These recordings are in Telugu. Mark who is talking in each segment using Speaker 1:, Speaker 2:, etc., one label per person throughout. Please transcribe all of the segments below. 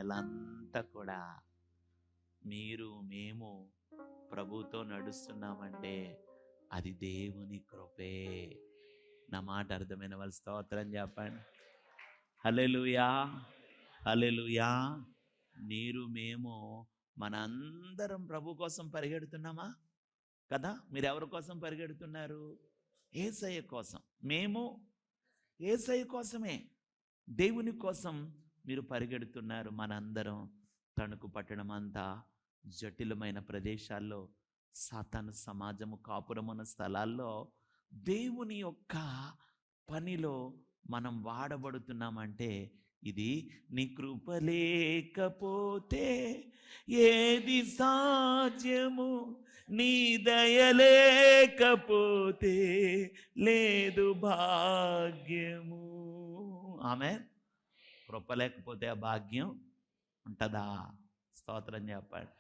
Speaker 1: నెలంతా కూడా మీరు మేము ప్రభుతో నడుస్తున్నామంటే అది దేవుని కృపే. నా మాట అర్థమైన వాళ్ళు స్తోత్రం చెప్పండి. హల్లెలూయా, హల్లెలూయా. మీరు మేము మనందరం ప్రభు కోసం పరిగెడుతున్నామా కదా? మీరు ఎవరి కోసం పరిగెడుతున్నారు? యేసయ్య కోసం. మేము యేసయ్య కోసమే, దేవుని కోసం మీరు పరిగెడుతున్నారు. మనందరం తణుకు పట్టణం అంతా జటిలమైన ప్రదేశాల్లో, సాతాను సమాజము కాపురమున్న స్థలాల్లో దేవుని యొక్క పనిలో మనం వాడబడుతున్నామంటే ఇది నీ కృప లేకపోతే ఏది సాధ్యము, నీ దయ లేకపోతే లేదు భాగ్యము. ఆమేన్. కృప లేకపోతే ఆ భాగ్యం ఉంటుందా? స్తోత్రం చెప్పండి,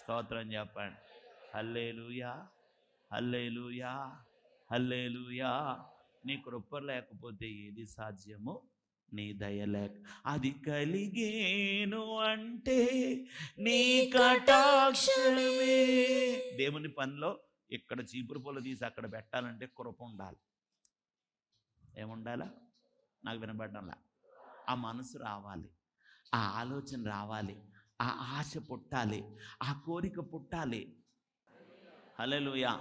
Speaker 1: స్తోత్రం చెప్పండి. హల్లెలూయా, హల్లెలూయా, హల్లెలూయా. నీ కృప లేకపోతే ఏది సాధ్యము, నీ దయ లేక. అది కలిగేను అంటే నీ కటాక్షమే. దేవుని పనిలో ఇక్కడ చీపురు పొల తీసి అక్కడ పెట్టాలంటే కృప ఉండాలి. ఏముండాలా? నాకు వినబడ్డంలా. ఆ మనసు రావాలి, ఆ ఆలోచన రావాలి, ఆ ఆశ పుట్టాలి, ఆ కోరిక పుట్టాలి. హల్లెలూయా.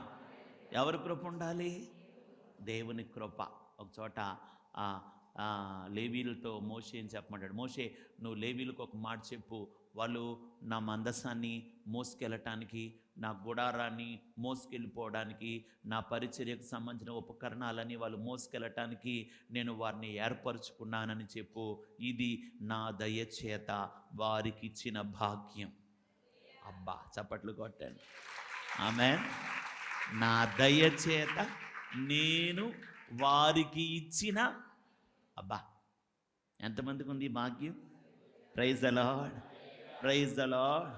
Speaker 1: ఎవరి కృప ఉండాలి? దేవుని కృప. ఒక చోట లేవీలతో మోషే ఏం చెప్పమంటాడు, మోషే నువ్వు లేవీలకు ఒక మాట చెప్పు, వాళ్ళు నా మందసాన్ని మోసుకెళ్ళటానికి, నా గుడారాన్ని మోసుకెళ్ళిపోవడానికి, నా పరిచర్యకు సంబంధించిన ఉపకరణాలని వాళ్ళు మోసుకెళ్ళటానికి నేను వారిని ఏర్పరచుకున్నానని చెప్పు. ఇది నా దయచేత వారికి ఇచ్చిన భాగ్యం. అబ్బా, చప్పట్లు కొట్టండి. ఆమేన్. నా దయచేత నేను వారికి ఇచ్చిన. అబ్బా, ఎంతమందికి ఉంది ఈ భాగ్యం? Praise the lord, praise the lord.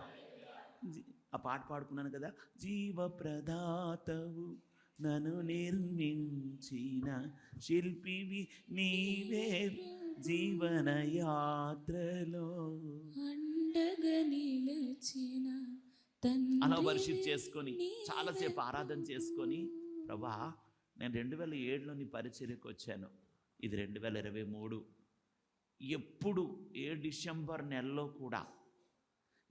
Speaker 1: ఆ పాట పాడుకున్నాను కదా, జీవ ప్రదాతవు నన్ను నిర్మించిన శిల్పివి నీవే జీవన యాత్రలో అండగా నిలిచిన. అలా వర్షిప్ చేసుకొని చాలాసేపు ఆరాధన చేసుకొని, ప్రభా నేను 2007లో నీ పరిచర్యకు వచ్చాను, ఇది 2023. ఎప్పుడు ఏ డిసెంబర్ నెలలో కూడా,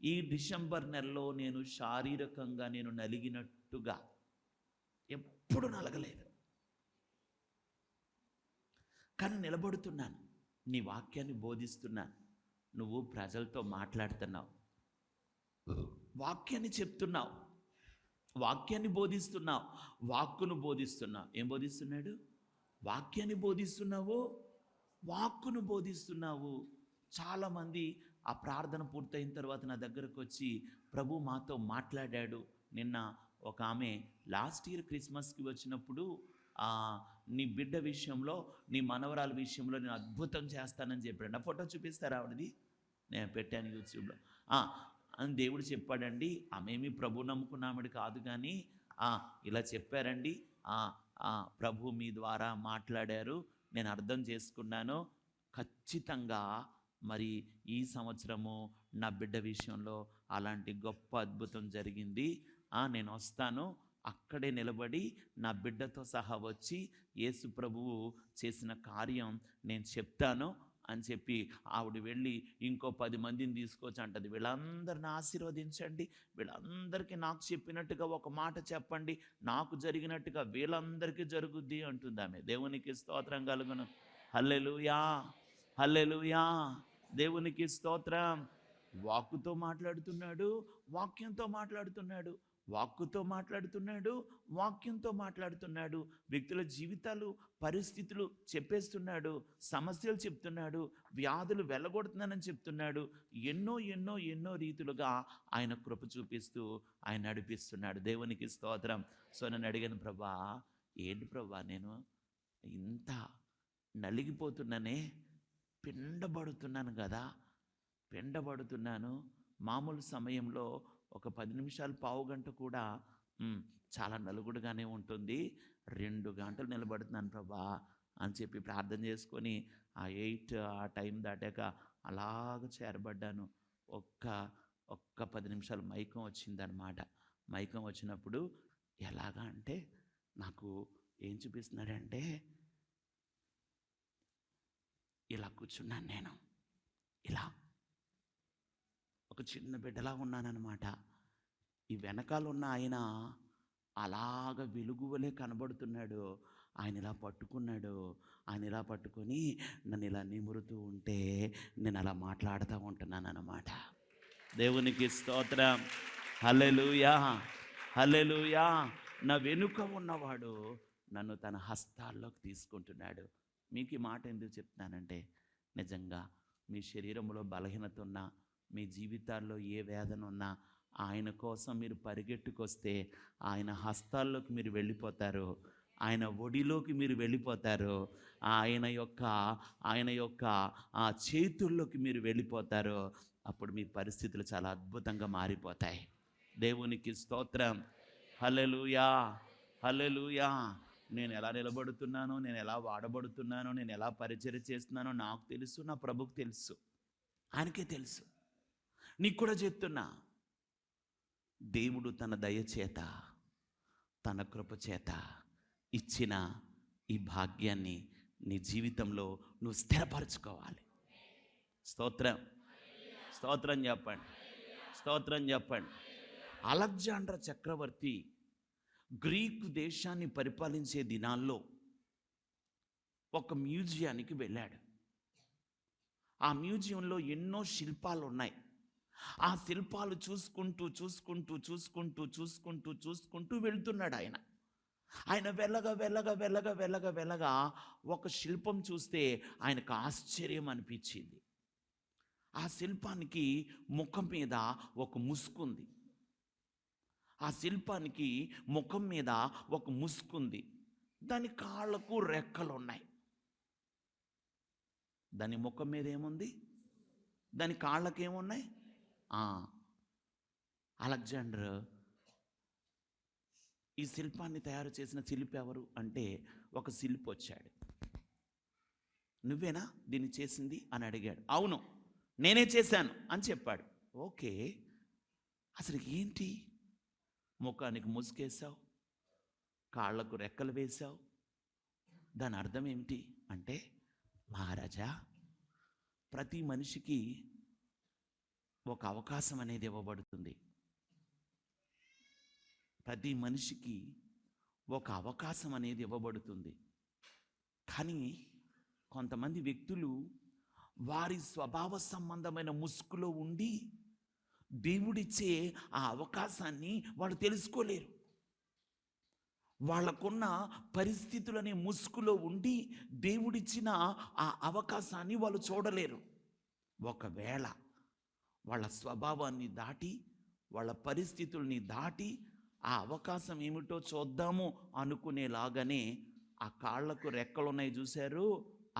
Speaker 1: ఈ డిసెంబర్ నెలలో నేను శారీరకంగా నేను నలిగినట్టుగా ఎప్పుడు నలగలేదు. కానీ నిలబడుతున్నాను, నీ వాక్యాన్ని బోధిస్తున్నాను, నువ్వు ప్రజలతో మాట్లాడుతున్నావు, వాక్యాన్ని చెప్తున్నావు, వాక్యాన్ని బోధిస్తున్నావు, వాక్కును బోధిస్తున్నావు. ఏం బోధిస్తున్నాడు? వాక్యాన్ని బోధిస్తున్నావు, వాక్కును బోధిస్తున్నావు. చాలామంది ఆ ప్రార్థన పూర్తయిన తర్వాత నా దగ్గరకు వచ్చి, ప్రభు మాతో మాట్లాడాడు. నిన్న ఒక ఆమె లాస్ట్ ఇయర్ క్రిస్మస్కి వచ్చినప్పుడు నీ బిడ్డ విషయంలో, నీ మనవరాల విషయంలో నేను అద్భుతం చేస్తానని చెప్పాడు. నా ఫోటో చూపిస్తారా ఆవిడది? నేను పెట్టాను యూట్యూబ్లో. అని దేవుడు చెప్పాడండి. ఆమెమి ప్రభు నమ్ముకున్నామడి కాదు, కానీ ఇలా చెప్పారండి, ప్రభు మీ ద్వారా మాట్లాడారు, నేను అర్థం చేసుకున్నాను. ఖచ్చితంగా మరి ఈ సంవత్సరము నా బిడ్డ విషయంలో అలాంటి గొప్ప అద్భుతం జరిగింది. నేను వస్తాను, అక్కడే నిలబడి నా బిడ్డతో సహా వచ్చి యేసు ప్రభువు చేసిన కార్యం నేను చెప్తాను అని చెప్పి ఆవిడ వెళ్ళి ఇంకో 10 మందిని తీసుకొచ్చి అంటది, వీళ్ళందరిని ఆశీర్వదించండి, వీళ్ళందరికీ నాకు చెప్పినట్టుగా ఒక మాట చెప్పండి, నాకు జరిగినట్టుగా వీళ్ళందరికీ జరుగుద్ది అంటుంది ఆమె. దేవునికి స్తోత్రం కలుగును. హల్లెలూయా, హల్లెలూయా. దేవునికి స్తోత్రం. వాక్కుతో మాట్లాడుతున్నాడు, వాక్యంతో మాట్లాడుతున్నాడు, వాక్కుతో మాట్లాడుతున్నాడు, వాక్యంతో మాట్లాడుతున్నాడు. వ్యక్తుల జీవితాలు, పరిస్థితులు చెప్పేస్తున్నాడు, సమస్యలు చెప్తున్నాడు, వ్యాధులు వెళ్ళగొడుతున్నానని చెప్తున్నాడు. ఎన్నో ఎన్నో ఎన్నో రీతులుగా ఆయన కృప చూపిస్తూ ఆయన నడిపిస్తున్నాడు. దేవునికి స్తోత్రం. సో నన్ను అడిగాను, ప్రభా ఏంటి ప్రభా నేను ఇంత నలిగిపోతున్నానే, పిండబడుతున్నాను కదా, పిండబడుతున్నాను. మామూలు సమయంలో ఒక 10 నిమిషాలు, పావు గంట కూడా చాలా నలుగుడుగానే ఉంటుంది, 2 గంటలు నిలబడుతున్నాను ప్రభా అని చెప్పి ప్రార్థన చేసుకొని ఆ 8 ఆ టైం దాటాక అలాగ చేరబడ్డాను. ఒక్క ఒక్క 10 నిమిషాలు మైకం వచ్చిందనమాట. మైకం వచ్చినప్పుడు ఎలాగా అంటే నాకు ఏం చూపిస్తున్నాడంటే ఇలా కూర్చున్నాను నేను. ఇలా ఒక చిన్న బిడ్డలా ఉన్నానన్నమాట. ఈ వెనకాల ఉన్న ఆయన అలాగ వెలుగువలే కనబడుతున్నాడు. ఆయన ఇలా పట్టుకున్నాడు. ఆయన ఇలా పట్టుకొని నన్ను ఇలా నిమురుతూ ఉంటే నేను అలా మాట్లాడుతూ ఉంటున్నాను అన్నమాట. దేవునికి స్తోత్రం. హల్లెలూయా, హల్లెలూయా. నా వెనుక ఉన్నవాడు నన్ను తన హస్తాల్లోకి తీసుకుంటున్నాడు. మీకు ఈ మాట ఎందుకు చెప్తున్నానంటే, నిజంగా మీ శరీరంలో బలహీనత ఉన్నా, మీ జీవితాల్లో ఏ వేదన ఉన్నా, ఆయన కోసం మీరు పరిగెట్టుకొస్తే ఆయన హస్తాల్లోకి మీరు వెళ్ళిపోతారు. ఆయన ఒడిలోకి మీరు వెళ్ళిపోతారు. ఆయన యొక్క ఆ చేతుల్లోకి మీరు వెళ్ళిపోతారు. అప్పుడు మీ పరిస్థితులు చాలా అద్భుతంగా మారిపోతాయి. దేవునికి స్తోత్రం. హల్లెలూయా, హల్లెలూయా. నేను ఎలా నిలబడుతున్నానో, నేను ఎలా వాడబడుతున్నానో, నేను ఎలా పరిచర్య చేస్తున్నానో నాకు తెలుసు, నా ప్రభుకు తెలుసు, ఆయనకే తెలుసు. నీకు కూడా చెప్తున్నా, దేవుడు తన దయచేత, తన కృప చేత ఇచ్చిన ఈ భాగ్యాన్ని నీ జీవితంలో నువ్వు స్థిరపరచుకోవాలి. స్తోత్రం, స్తోత్రం చెప్పండి, స్తోత్రం చెప్పండి. అలెగ్జాండర్ చక్రవర్తి గ్రీకు దేశాన్ని పరిపాలించే దినాల్లో ఒక మ్యూజియానికి వెళ్ళాడు. ఆ మ్యూజియంలో ఎన్నో శిల్పాలు ఉన్నాయి. ఆ శిల్పాలు చూసుకుంటూ చూసుకుంటూ చూసుకుంటూ చూసుకుంటూ చూసుకుంటూ వెళ్తున్నాడు ఆయన. ఆయన వెళ్ళగా వెళ్ళగా వెళ్ళగా వెళ్ళగా వెళ్ళగా ఒక శిల్పం చూస్తే ఆయనకు ఆశ్చర్యం అనిపించింది. ఆ శిల్పానికి ముఖం మీద ఒక ముసుకుంది. ఆ శిల్పానికి ముఖం మీద ఒక ముసుకుంది. దాని కాళ్ళకు రెక్కలు ఉన్నాయి. దాని ముఖం మీద ఏముంది? దాని కాళ్ళకి ఏమున్నాయి? అలెగ్జాండర్ ఈ శిల్పాన్ని తయారు చేసిన శిల్పి ఎవరు అంటే, ఒక శిల్పి వచ్చాడు. నువ్వేనా దీన్ని చేసింది అని అడిగాడు. అవును, నేనే చేశాను అని చెప్పాడు. ఓకే, అసలు ఏంటి? ముఖానికి ముసుగేసావు, కాళ్లకు రెక్కలు వేశావు, దాని అర్థం ఏమిటి అంటే, మహారాజా, ప్రతి మనిషికి ఒక అవకాశం అనేది ఇవ్వబడుతుంది. ప్రతి మనిషికి ఒక అవకాశం అనేది ఇవ్వబడుతుంది. కానీ కొంతమంది వ్యక్తులు వారి స్వభావ సంబంధమైన ముసుగులో ఉండి దేవుడిచ్చే ఆ అవకాశాన్ని వాళ్ళు తెలుసుకోలేరు. వాళ్ళకున్న పరిస్థితులనే ముసుగులో ఉండి దేవుడిచ్చిన ఆ అవకాశాన్ని వాళ్ళు చూడలేరు. ఒకవేళ వాళ్ళ స్వభావాన్ని దాటి, వాళ్ళ పరిస్థితుల్ని దాటి ఆ అవకాశం ఏమిటో చూద్దాము అనుకునేలాగానే ఆ కాళ్లకు రెక్కలు ఉన్నాయి చూశారు,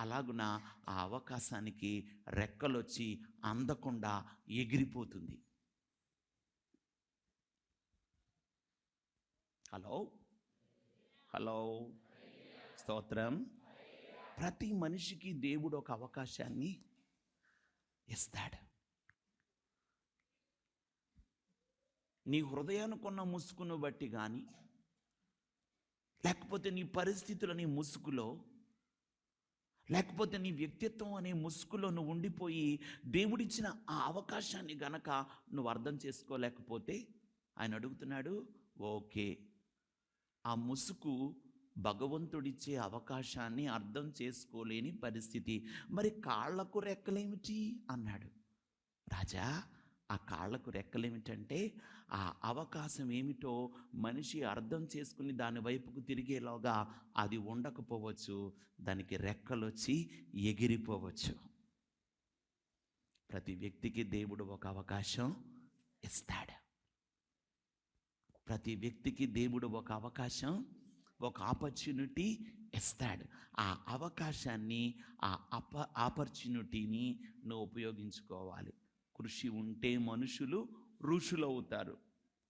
Speaker 1: అలాగున ఆ అవకాశానికి రెక్కలొచ్చి అందకుండా ఎగిరిపోతుంది. హలో, హలో, స్తోత్రం. ప్రతి మనిషికి దేవుడు ఒక అవకాశాన్ని ఇస్తాడు. నీ హృదయానికున్న ముసుగును బట్టి కానీ, లేకపోతే నీ పరిస్థితులని ముసుగులో, లేకపోతే నీ వ్యక్తిత్వం అనే ముసుగులో నువ్వు ఉండిపోయి దేవుడిచ్చిన ఆ అవకాశాన్ని గనక నువ్వు అర్థం చేసుకోలేకపోతే, ఆయన అడుగుతున్నాడు, ఓకే, ఆ ముసుగు భగవంతుడిచ్చే అవకాశాన్ని అర్థం చేసుకోలేని పరిస్థితి, మరి కాళ్లకు రెక్కలేమిటి అన్నాడు. రాజా, ఆ కాళ్లకు రెక్కలేమిటంటే, ఆ అవకాశం ఏమిటో మనిషి అర్థం చేసుకుని దాని వైపుకు తిరిగేలాగా అది ఉండకపోవచ్చు, దానికి రెక్కలొచ్చి ఎగిరిపోవచ్చు. ప్రతి వ్యక్తికి దేవుడు ఒక అవకాశం ఇస్తాడు. ప్రతి వ్యక్తికి దేవుడు ఒక అవకాశం, ఒక ఆపర్చునిటీ ఇస్తాడు. ఆ అవకాశాన్ని, ఆ ఆపర్చునిటీని నువ్వు ఉపయోగించుకోవాలి. కృషి ఉంటే మనుషులు ఋషులు అవుతారు.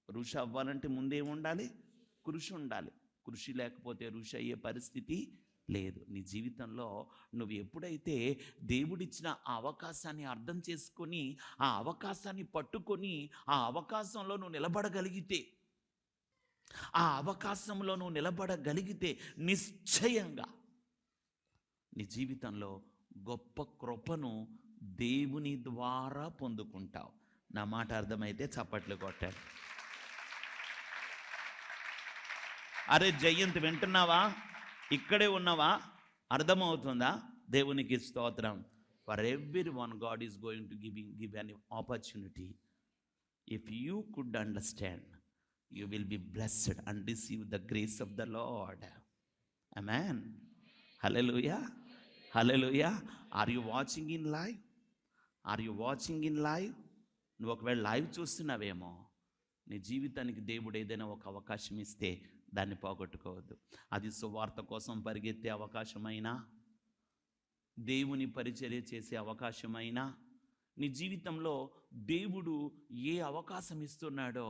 Speaker 1: ఋషి అవ్వాలంటే ముందేముండాలి? కృషి ఉండాలి. కృషి లేకపోతే ఋషి అయ్యే పరిస్థితి లేదు. నీ జీవితంలో నువ్వు ఎప్పుడైతే దేవుడిచ్చిన ఆ అవకాశాన్ని అర్థం చేసుకొని, ఆ అవకాశాన్ని పట్టుకొని, ఆ అవకాశంలో నువ్వు నిలబడగలిగితే, ఆ అవకాశంలో నువ్వు నిలబడగలిగితే నిశ్చయంగా నీ జీవితంలో గొప్ప కృపను దేవుని ద్వారా పొందుకుంటావు. నా మాట అర్థమైతే చప్పట్లు కొట్టాడు. అరే జయంత్, వింటున్నావా? ఇక్కడే ఉన్నావా? అర్థమవుతుందా? దేవునికి స్తోత్రం. For every one God is going to give an opportunity. If you could understand, you will be blessed and receive the grace of the Lord. Amen. Hallelujah. Hallelujah. Are you watching in live? Are you watching in live? నువ్వు ఒకవేళ లైవ్ చూస్తున్నావేమో, నీ జీవితానికి దేవుడు ఏదైనా ఒక అవకాశం ఇస్తే దాన్ని పోగొట్టుకోవద్దు. అది సువార్త కోసం పరిగెత్తే అవకాశమైనా, దేవుని పరిచర్య చేసే అవకాశమైనా, నీ జీవితంలో దేవుడు ఏ అవకాశం ఇస్తున్నాడో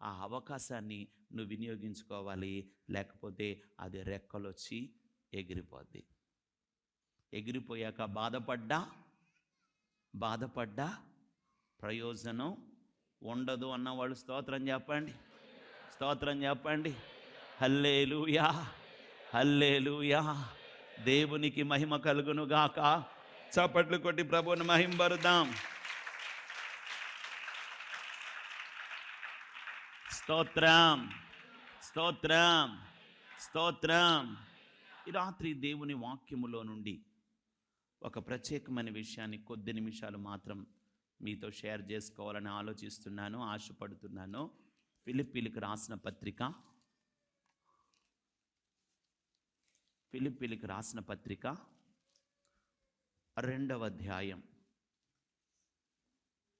Speaker 1: ఆ అవకాశాన్ని నువ్వు వినియోగించుకోవాలి. లేకపోతే అది రెక్కలొచ్చి ఎగిరిపోద్ది. ఎగిరిపోయాక బాధపడ్డా ప్రయోజనం ఉండదు అన్నవాళ్ళు స్తోత్రం చెప్పండి. స్తోత్రం చెప్పండి. హల్లెలూయా, హల్లెలూయా. దేవునికి మహిమ కలుగును గాక. చప్పట్లు కొట్టి ప్రభువుని మహింపరుద్దాం. స్తోత్రం, స్తోత్రం, స్తోత్రం. ఈ రాత్రి దేవుని వాక్యములో నుండి ఒక ప్రత్యేకమైన విషయాన్ని కొద్ది నిమిషాలు మాత్రం మీతో షేర్ చేసుకోవాలని ఆలోచిస్తున్నాను, ఆశపడుతున్నాను. ఫిలిప్పీలకు రాసిన పత్రిక 2వ అధ్యాయం.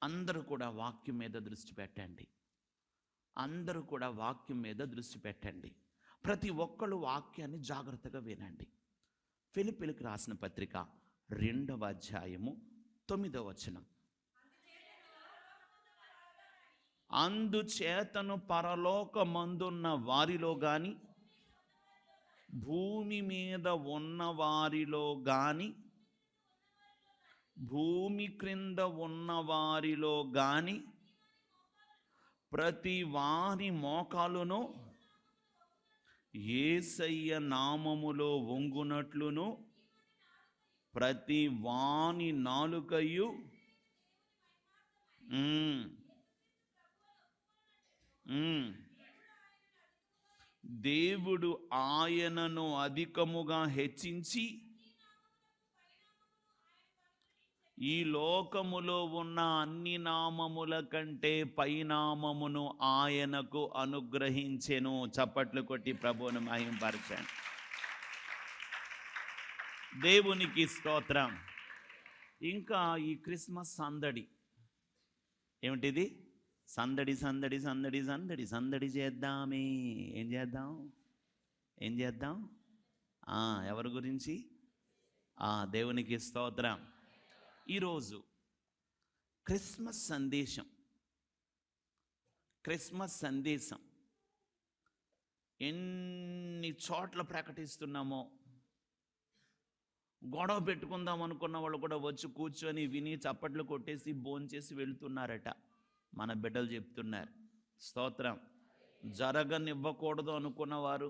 Speaker 1: అందరూ కూడా వాక్యం మీద దృష్టి పెట్టండి. అందరూ కూడా వాక్యం మీద దృష్టి పెట్టండి. ప్రతి ఒక్కళ్ళు వాక్యాన్ని జాగ్రత్తగా వినండి. ఫిలిప్పీలకు రాసిన పత్రిక 2వ అధ్యాయము 9వ వచనం. అందుచేతను పరలోకమందున్న వారిలో గాని, భూమి మీద ఉన్న వారిలో గాని, భూమి క్రింద ఉన్న వారిలో గాని, ప్రతి వారి మోకాలును యేసయ్య నామములో వంగునట్లును, ప్రతి వాని నాలుకయు దేవుడు ఆయనను అధికముగా హెచ్చించి ఈ లోకములో ఉన్న అన్ని నామముల కంటే పైనామమును ఆయనకు అనుగ్రహించెను. చప్పట్లు కొట్టి ప్రభువును మహింపరచండి. దేవునికి స్తోత్రం. ఇంకా ఈ క్రిస్మస్ సందడి ఏమిటిది? సందడి సందడి సందడి సందడి సందడి చేద్దామే. ఏం చేద్దాం? ఎవరి గురించి? దేవునికి స్తోత్రం. ఈరోజు క్రిస్మస్ సందేశం ఎన్ని చోట్ల ప్రకటిస్తున్నామో, గొడవ పెట్టుకుందాం అనుకున్న వాళ్ళు కూడా వచ్చి కూర్చొని విని చప్పట్లు కొట్టేసి భోంచేసి వెళుతున్నారట. మన బిడ్డలు చెప్తున్నారు. స్తోత్రం. జరగనివ్వకూడదు అనుకున్నవారు,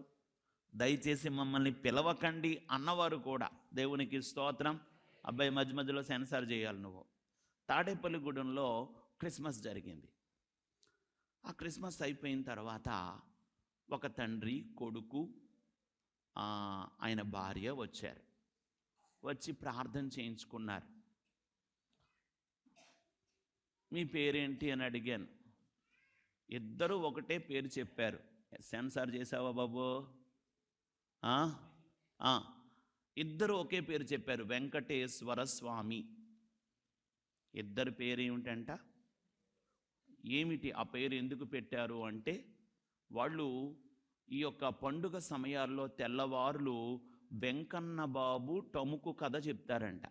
Speaker 1: దయచేసి మమ్మల్ని పిలవకండి అన్నవారు కూడా దేవునికి స్తోత్రం. అబ్బాయి మధ్య మధ్యలో సెన్సార్ చేయాలి నువ్వు. తాడేపల్లిగూడెంలో క్రిస్మస్ జరిగింది. ఆ క్రిస్మస్ అయిపోయిన తర్వాత ఒక తండ్రి, కొడుకు, ఆయన భార్య వచ్చారు. వచ్చి ప్రార్థన చేయించుకున్నారు. మీ పేరేంటి అని అడిగాను. ఇద్దరు ఒకటే పేరు చెప్పారు. సెన్సార్ చేసావా బాబు? ఇద్దరు ఒకే పేరు చెప్పారు, వెంకటేశ్వర స్వామి. ఇద్దరు పేరు ఏమిటంట? ఏమిటి ఆ పేరు ఎందుకు పెట్టారు అంటే, వాళ్ళు ఈ యొక్క పండుగ సమయాల్లో తెల్లవారులు వెంకన్న బాబు టముకు కథ చెప్తారంట.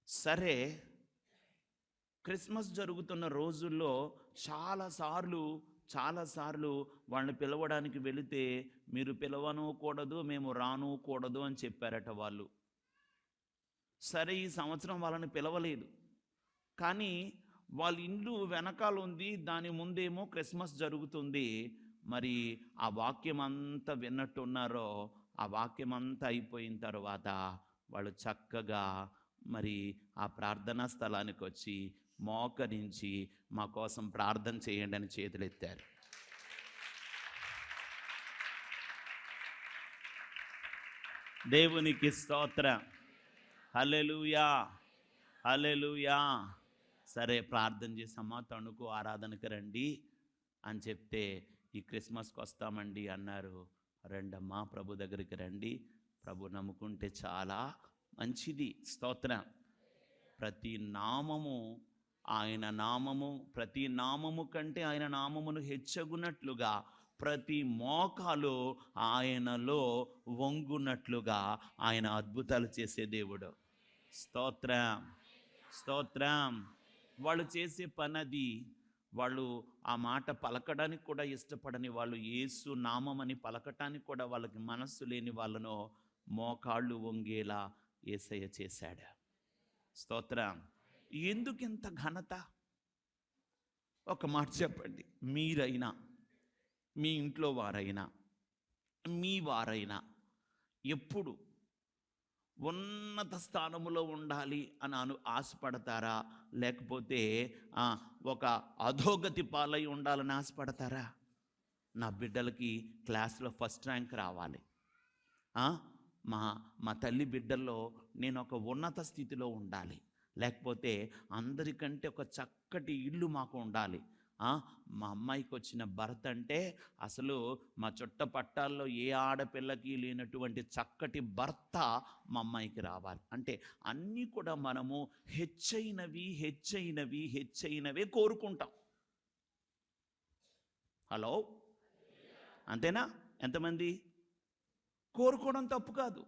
Speaker 1: సరే, క్రిస్మస్ జరుగుతున్న రోజుల్లో చాలాసార్లు చాలాసార్లు వాళ్ళని పిలవడానికి వెళితే మీరు పిలవనూకూడదు, మేము రానూకూడదు అని చెప్పారట వాళ్ళు. సరే, ఈ సంవత్సరం వాళ్ళని పిలవలేదు, కానీ వాళ్ళ ఇల్లు వెనకాల ఉంది, దాని ముందేమో క్రిస్మస్ జరుగుతుంది. మరి ఆ వాక్యం అంతా విన్నట్టున్నారో, ఆ వాక్యం అంతా అయిపోయిన తర్వాత వాళ్ళు చక్కగా మరి ఆ ప్రార్థనా స్థలానికి వచ్చి మోకరించి మా కోసం ప్రార్థన చేయండి అని చేతులెత్తారు. దేవునికి స్తోత్రం. హల్లెలూయా, హల్లెలూయా. సరే, ప్రార్థన చేసమ్మా, తణుకు ఆరాధనకు రండి అని చెప్తే ఈ క్రిస్మస్కి వస్తామండి అన్నారు. రండమ్మా, ప్రభు దగ్గరికి రండి, ప్రభు నమ్ముకుంటే చాలా మంచిది. స్తోత్రం. ప్రతి నామము ఆయన నామము, ప్రతి నామము కంటే ఆయన నామమును హెచ్చగునట్లుగా ప్రతి మోకాలు ఆయనలో వంగునట్లుగా ఆయన అద్భుతాలు చేసే దేవుడు. స్తోత్రం, స్తోత్రం. వాళ్ళు చేసే పనది. వాళ్ళు ఆ మాట పలకడానికి కూడా ఇష్టపడని వాళ్ళు, యేసు నామమని పలకటానికి కూడా వాళ్ళకి మనస్సు లేని వాళ్ళను మోకాళ్ళు వంగేలా యేసయ్య చేశాడు. స్తోత్రం. ఎందుకింత ఘనత? ఒక మాట చెప్పండి. మీరైనా, మీ ఇంట్లో వారైనా, మీ వారైనా ఎప్పుడు ఉన్నత స్థానములో ఉండాలి అని ఆశపడతారా? లేకపోతే ఒక అధోగతి పాలై ఉండాలని ఆశపడతారా? నా బిడ్డలకి క్లాస్లో ఫస్ట్ ర్యాంక్ రావాలి, మా తల్లి బిడ్డల్లో నేను ఒక ఉన్నత స్థితిలో ఉండాలి, లేకపోతే అందరికంటే ఒక చక్కటి ఇల్లు మాకు ఉండాలి, మా అమ్మాయికి వచ్చిన భర్త అంటే అసలు మా చుట్టపట్టాల్లో ఏ ఆడపిల్లకి లేనటువంటి చక్కటి భర్త మా అమ్మాయికి రావాలి అంటే అన్నీ కూడా మనము హెచ్చైనవే కోరుకుంటాం. హలో, అంతేనా? ఎంతమంది? కోరుకోవడం తప్పు కాదు,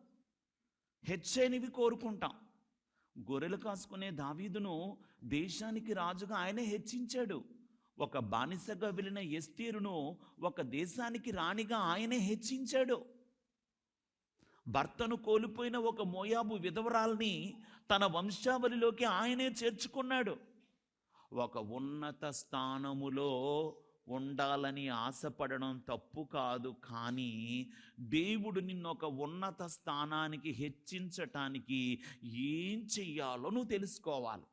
Speaker 1: హెచ్చైనవి కోరుకుంటాం. గొర్రెలు కాసుకునే దావీదును దేశానికి రాజుగా ఆయనే హెచ్చించాడు. ఒక బానిసగా వెళ్ళిన ఎస్తేరును ఒక దేశానికి రాణిగా ఆయనే హెచ్చించాడు. భర్తను కోల్పోయిన ఒక మోయాబు విధవరాల్ని తన వంశావళిలోకి ఆయనే చేర్చుకున్నాడు. ఒక ఉన్నత స్థానములో ఉండాలని ఆశపడడం తప్పు కాదు, కానీ దేవుడు నిన్ను ఒక ఉన్నత స్థానానికి హెచ్చించటానికి ఏం చెయ్యాలో నువ్వు తెలుసుకోవాలి.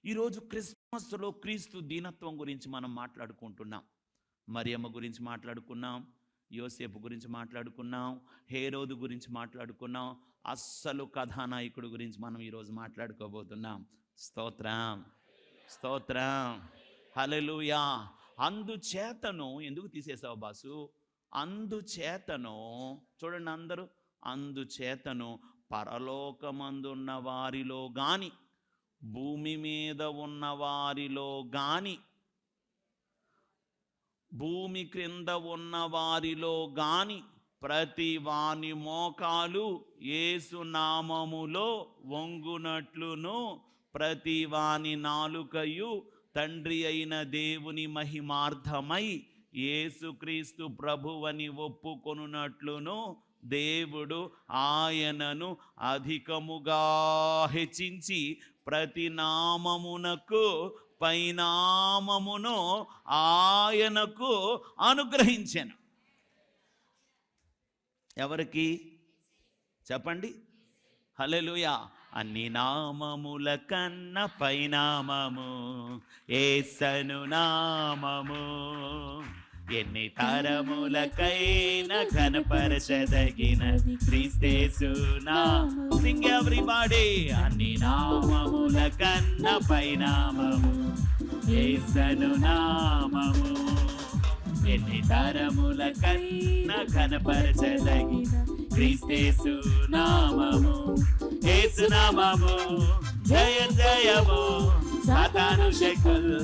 Speaker 1: ఈరోజు క్రిస్మస్లో క్రీస్తు దీనత్వం గురించి మనం మాట్లాడుకుంటున్నాం. మరియమ్మ గురించి మాట్లాడుకున్నాం, యోసేపు గురించి మాట్లాడుకున్నాం, హేరోదు గురించి మాట్లాడుకున్నాం, అస్సలు కథానాయకుడు గురించి మనం ఈరోజు మాట్లాడుకోబోతున్నాం. స్తోత్రం, స్తోత్రం, హల్లెలూయా. అందుచేతను, ఎందుకు తీసేసావు బాసు? అందుచేతను, చూడండి అందరూ, అందుచేతను పరలోకమందున్న వారిలో గాని, భూమి మీద ఉన్న వారిలో గాని, భూమి క్రింద ఉన్న వారిలో గాని ప్రతి వాని మోకాలు యేసు నామములో వంగునట్లును ప్రతి వాని నాలుకయు తండ్రి అయిన దేవుని మహిమార్థమై యేసుక్రీస్తు ప్రభువని ఒప్పుకొనున్నట్లును దేవుడు ఆయనను అధికముగా హెచ్చించి ప్రతి నామమునకు పైనామమును ఆయనకు అనుగ్రహించెను. ఎవరికి చెప్పండి? హల్లెలూయా. అన్ని నామముల కన్న పైనామము యేసను నామము, ఎన్ని తరములకైనా కనపరచదగినది క్రీస్తేసు నామము. సింగ్ ఎవ్రీబడీ. అన్ని నామముల కన్న పైనామము యేసను నామము, ఎన్ని తరములకైనా కనపరచదగిన క్రీస్తేసు నామము. యేసు నామము జయ జయము, సాతాను శక్తులు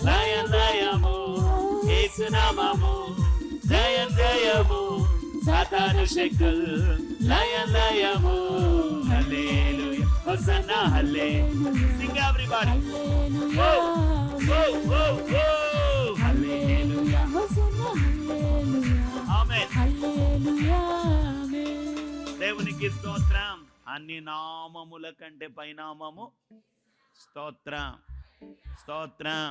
Speaker 1: లయ లయము. యేసు నామము జయ జయము, సాతాను శక్తులు లయ లయము. హల్లెలూయా, హోసన్నా హల్లెలూయా. సింగ్ ఎవ్రీబడీ. ఓ ఓ ఓ ఓ హల్లెలూయా. దేవునికి స్తోత్రం. అన్ని నామముల కంటే పైనామము స్తోత్రం, స్తోత్రం.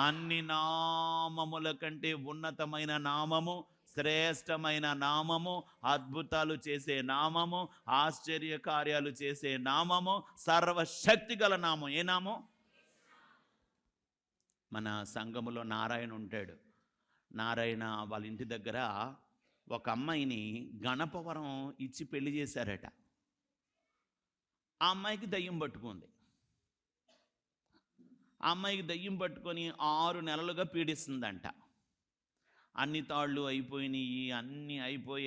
Speaker 1: అన్ని నామముల కంటే ఉన్నతమైన నామము, శ్రేష్టమైన నామము, అద్భుతాలు చేసే నామము, ఆశ్చర్య కార్యాలు చేసే నామము, సర్వశక్తి గల నామం. ఏ నామం? మన సంఘములో నారాయణ ఉంటాడు. నారాయణ వాళ్ళ ఇంటి దగ్గర ఒక అమ్మాయిని గణపవరం ఇచ్చి పెళ్లి చేశారట. ఆ అమ్మాయికి దయ్యం పట్టుకుంది. ఆ అమ్మాయికి దయ్యం పట్టుకొని 6 నెలలుగా పీడిస్తుందంట. అన్ని తాళ్ళు అయిపోయినాయి, అన్నీ అయిపోయి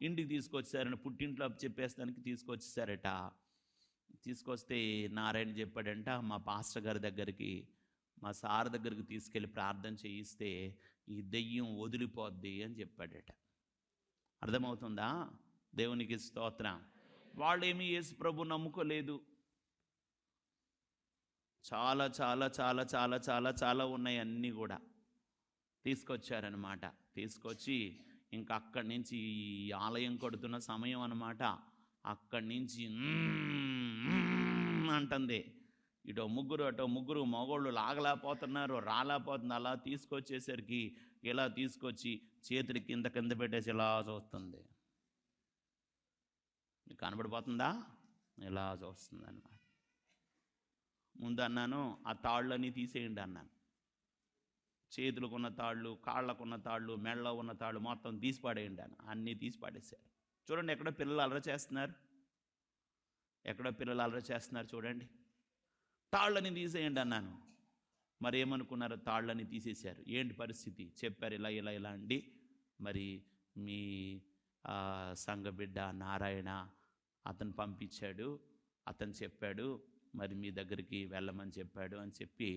Speaker 1: ఇంటికి తీసుకొచ్చారని, పుట్టింట్లో చెప్పేస్తానికి తీసుకొచ్చేసారట. తీసుకొస్తే నారాయణ చెప్పాడంట, మా పాస్టర్ గారి దగ్గరికి, మా సార్ దగ్గరికి తీసుకెళ్ళి ప్రార్థన చేయిస్తే ఈ దెయ్యం వదిలిపోద్ది అని చెప్పాడట. అర్థమవుతుందా? దేవునికి స్తోత్రం. వాళ్ళేమీ యేసు ప్రభు నమ్ముకోలేదు. చాలా చాలా చాలా చాలా చాలా చాలా ఉన్నాయి, అన్నీ కూడా తీసుకొచ్చారనమాట. తీసుకొచ్చి ఇంకా అక్కడి నుంచి ఈ ఆలయం కడుతున్న సమయం అనమాట. అక్కడి నుంచి అంటుంది. ఇటో ముగ్గురు అటో ముగ్గురు మగోళ్ళు లాగలేకపోతున్నారు, రాలేకపోతుంది. అలా తీసుకొచ్చేసరికి ఇలా తీసుకొచ్చి చేతులు కింద పెట్టేసి ఇలా చూస్తుంది. మీకు కనబడిపోతుందా? ఇలా చూస్తుంది అన్నమాట. ముందు అన్నాను, ఆ తాళ్ళన్నీ తీసేయండి అన్నాను. చేతులకున్న తాళ్ళు, కాళ్ళకున్న తాళ్ళు, మెళ్ళలో ఉన్న తాళ్ళు మొత్తం తీసి పడేయండి అన్న. అన్నీ తీసి పడేశారు. చూడండి, ఎక్కడో పిల్లలు అల్లరి చేస్తున్నారు, ఎక్కడో పిల్లలు అల్లరి చేస్తున్నారు చూడండి. తాళ్ళని తీసేయండి అన్నాను. మరి ఏమనుకున్నారు? తాళ్ళని తీసేశారు. ఏంటి పరిస్థితి చెప్పారు. ఇలా ఇలా ఇలా అండి, మరి మీ సంఘ బిడ్డ నారాయణ అతను పంపించాడు, అతను చెప్పాడు, మరి మీ దగ్గరికి వెళ్ళమని చెప్పాడు అని చెప్పి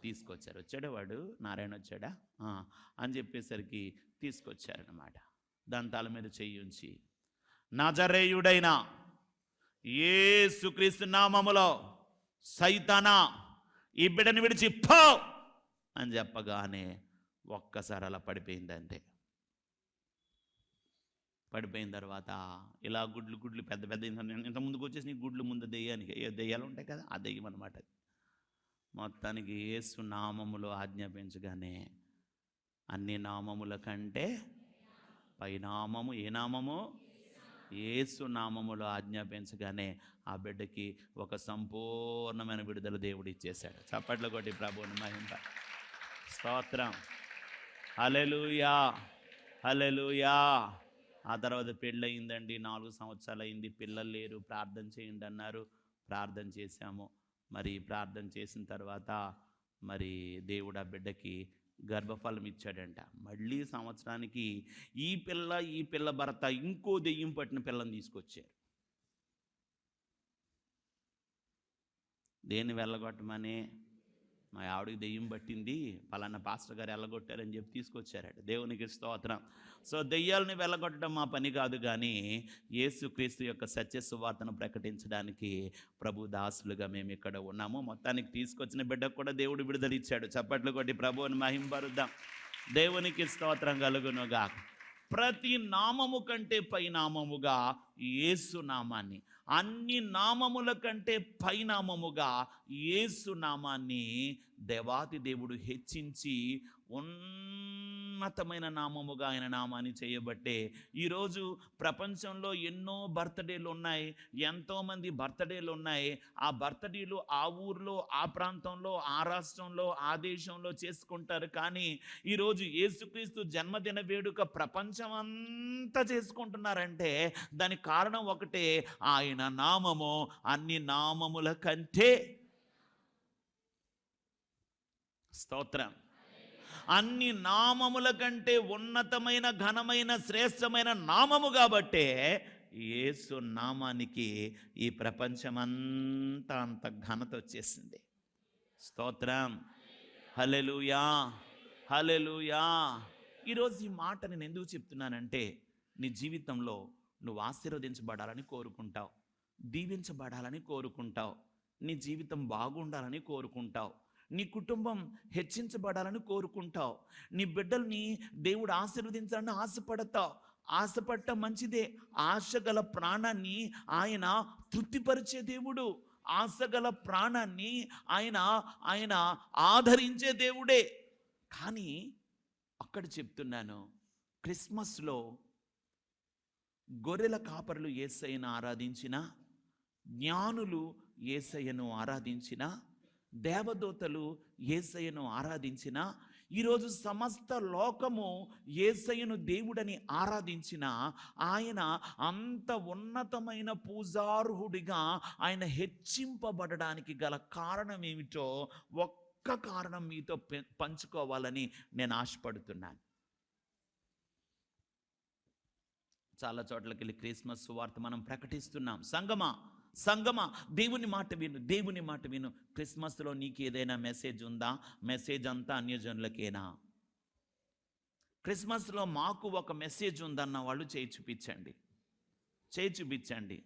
Speaker 1: తీసుకొచ్చారు. వచ్చాడా వాడు? నారాయణ వచ్చాడా అని చెప్పేసరికి తీసుకొచ్చారనమాట. దంతాల మీద చెయ్యి ఉంచి, నజరేయుడైన యేసుక్రీస్తు నామములో సైతానా, ఈ బిడ్డని విడిచి పో అని చెప్పగానే ఒక్కసారి అలా పడిపోయిందంటే. పడిపోయిన తర్వాత ఇలా గుడ్లు పెద్ద పెద్ద ఇంత ముందుకు వచ్చేసి గుడ్లు ముందు దెయ్యానికి దెయ్యాలు ఉంటాయి కదా, ఆ దెయ్యం అనమాట. మొత్తానికి యేసు నామములో ఆజ్ఞాపించగానే అన్ని నామముల కంటే పైనామము, ఏ నామము? యేసు నామములో ఆజ్ఞాపించగానే ఆ బిడ్డకి ఒక సంపూర్ణమైన విడుదల దేవుడు ఇచ్చేశాడు. చప్పట్లు కొట్టి ప్రభువుని మహిమ. స్తోత్రం. హల్లెలూయా, హల్లెలూయా. ఆ తర్వాత పెళ్ళయిందండి. 4 సంవత్సరాలు అయింది, పిల్లలు లేరు. ప్రార్థన చేయండి అన్నారు. ప్రార్థన చేశాము. మరి ప్రార్థన చేసిన తర్వాత మరి దేవుడు ఆ బిడ్డకి గర్భఫలం ఇచ్చాడంట. మళ్ళీ సంవత్సరానికి ఈ పిల్ల భర్త ఇంకో దెయ్యం పట్టిన పిల్లని తీసుకొచ్చారు. దేన్ని వెళ్ళగొట్టమని? మా ఆవిడకి దెయ్యం పట్టింది, పలానా పాస్టర్ గారు వెళ్ళగొట్టారని చెప్పి తీసుకొచ్చారట. దేవునికి స్తోత్రం. సో దెయ్యాలని వెళ్ళగొట్టడం మా పని కాదు, కానీ యేసుక్రీస్తు యొక్క సత్య సువార్తను ప్రకటించడానికి ప్రభు దాసులుగా మేము ఇక్కడ ఉన్నాము. మొత్తానికి తీసుకొచ్చిన బిడ్డకు కూడా దేవుడు విడుదల ఇచ్చాడు. చప్పట్లు కొట్టి ప్రభువుని మహింపరుద్దాం. దేవునికి స్తోత్రం కలుగునుగా. ప్రతి నామము కంటే పై నామముగా యేసు నామాన్ని, అన్ని నామముల కంటే పైనామముగా యేసు నామాన్ని దేవాతి దేవుడు హెచ్చించి ఉన్నతమైన నామముగా ఆయన నామాన్ని చేయబట్టే ఈరోజు ప్రపంచంలో ఎన్నో బర్త్డేలు ఉన్నాయి, ఎంతోమంది బర్త్డేలు ఉన్నాయి. ఆ బర్త్డేలు ఆ ఊర్లో, ఆ ప్రాంతంలో, ఆ రాష్ట్రంలో, ఆ దేశంలో చేసుకుంటారు. కానీ ఈరోజు యేసుక్రీస్తు జన్మదిన వేడుక ప్రపంచం అంతా చేసుకుంటున్నారంటే దానికి కారణం ఒకటే, ఆయన నామము అన్ని నామముల కంటే. స్తోత్రం. అన్ని నామముల కంటే ఉన్నతమైన, ఘనమైన, శ్రేష్టమైన నామము కాబట్టే యేసు నామానికి ఈ ప్రపంచమంతా అంత ఘనత వచ్చేసింది. స్తోత్రం. హల్లెలూయా, హల్లెలూయా. ఈరోజు ఈ మాట నేను ఎందుకు చెప్తున్నానంటే, నీ జీవితంలో నువ్వు ఆశీర్వదించబడాలని కోరుకుంటావు, దీవించబడాలని కోరుకుంటావు, నీ జీవితం బాగుండాలని కోరుకుంటావు, నీ కుటుంబం హెచ్చించబడాలని కోరుకుంటావు, నీ బిడ్డల్ని దేవుడు ఆశీర్వదించాలని ఆశపడతావు. ఆశపడటం మంచిదే. ఆశగల ప్రాణాన్ని ఆయన తృప్తిపరిచే దేవుడు. ఆశగల ప్రాణాన్ని ఆయన ఆయన ఆదరించే దేవుడే. కానీ అక్కడ చెప్తున్నాను, క్రిస్మస్లో గొర్రెల కాపరులు యేసయ్యను ఆరాధించిన, జ్ఞానులు యేసయ్యను ఆరాధించిన, దేవదూతలు యేసయ్యను ఆరాధించిన, ఈరోజు సమస్త లోకము యేసయ్యను దేవుడని ఆరాధించిన, ఆయన అంత ఉన్నతమైన పూజార్హుడిగా ఆయన హెచ్చింపబడడానికి గల కారణం ఏమిటో ఒక్క కారణం మీతో పంచుకోవాలని నేను ఆశపడుతున్నాను. చాలా చోట్లకి వెళ్ళి క్రిస్మస్ వార్త మనం ప్రకటిస్తున్నాం. సంగమా దేవుని మాట విను, దేవుని మాట విను. క్రిస్మస్లో నీకు ఏదైనా మెసేజ్ ఉందా? మెసేజ్ అంతా అన్యజనులకేనా? క్రిస్మస్లో మాకు ఒక మెసేజ్ ఉందన్న వాళ్ళు చేయి చూపించండి.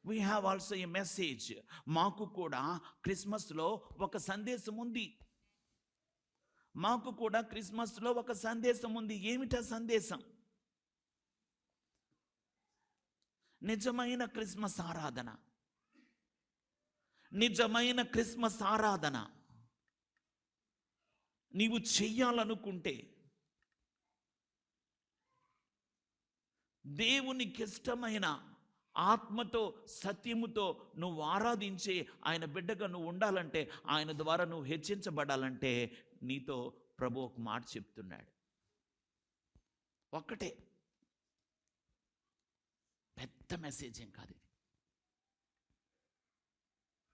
Speaker 1: We have also a message. మాకు కూడా క్రిస్మస్లో ఒక సందేశం ఉంది. ఏమిటా సందేశం? నిజమైన క్రిస్మస్ ఆరాధన నీవు చెయ్యాలనుకుంటే, దేవునికి ఇష్టమైన ఆత్మతో సత్యముతో నువ్వు ఆరాధించే ఆయన బిడ్డగా నువ్వు ఉండాలంటే, ఆయన ద్వారా నువ్వు హెచ్చించబడాలంటే, నీతో ప్రభు ఒక మాట చెప్తున్నాడు. ఒక్కటే, పెద్ద మెసేజ్ ఏం కాదు ఇది.